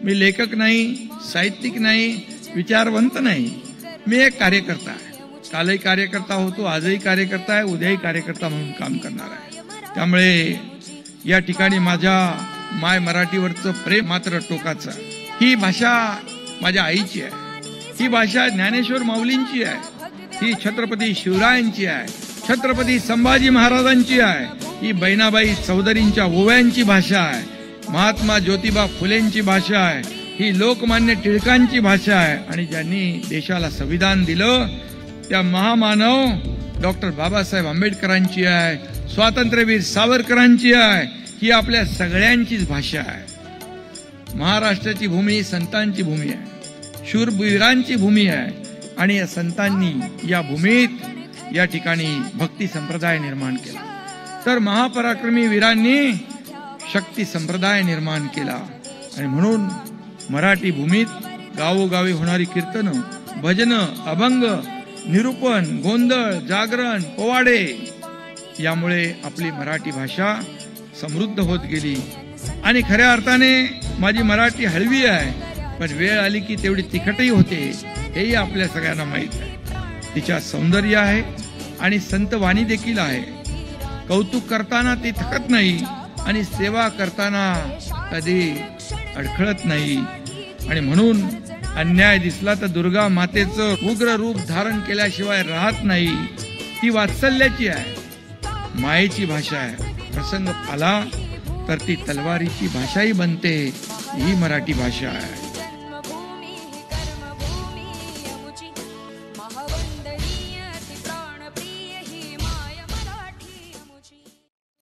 मी लेखक नाही, साहित्यिक नाही, विचारवंत नाही, मी एक कार्यकर्ता आहे. कालही कार्यकर्ता होतो, आजही कार्यकर्ता आहे, उद्याही कार्यकर्ता म्हणून काम करणार आहे. त्यामुळे या ठिकाणी माझ्या माय मराठीवरचं प्रेम मात्र टोकाचं. ही भाषा माझ्या आईची आहे, ही भाषा ज्ञानेश्वर माऊलींची आहे, ही छत्रपती शिवरायांची आहे, छत्रपती संभाजी महाराजांची आहे, ही बहिणाबाई चौधरींच्या ओव्यांची भाषा आहे, महात्मा ज्योतिबा फुलेंची भाषा आहे, ही लोकमान्य टिळकांची भाषा आहे. आणि ज्यांनी देशाला संविधान दिलं त्या महामानव डॉक्टर बाबासाहेब आंबेडकरांची आहे, स्वातंत्र्यवीर सावरकरांची आहे. ही आपल्या सगळ्यांचीच भाषा आहे. महाराष्ट्राची भूमी संतांची भूमी आहे, शूरवीरांची भूमी आहे. आणि या संतांनी या भूमीत या ठिकाणी भक्ती संप्रदाय निर्माण केला, तर महापराक्रमी वीरांनी शक्ती संप्रदाय निर्माण केला. आणि म्हणून मराठी भूमीत गावोगावी होणारी कीर्तन, भजन, अभंग, निरूपण, गोंधळ, जागरण, पोवाडे यामुळे आपली मराठी भाषा समृद्ध होत गेली. आणि खऱ्या अर्थाने माझी मराठी हळवी आहे, पण वेळ आली की तेवढी तिखटही होते, हेही आपल्या सगळ्यांना माहीत आहे. तिच्यात सौंदर्य आहे आणि संतवाणी देखील आहे. कौतुक करताना ती थकत नाही आणि सेवा करताना कधी अडखळत नाही. आणि म्हणून अन्याय दिसला तर दुर्गा मातेचं उग्र रूप धारण केल्याशिवाय राहत नाही. ती वात्सल्याची आहे, मायेची भाषा आहे. प्रसंग आला तर ती तलवारीची भाषाही बनते, ही मराठी भाषा आहे.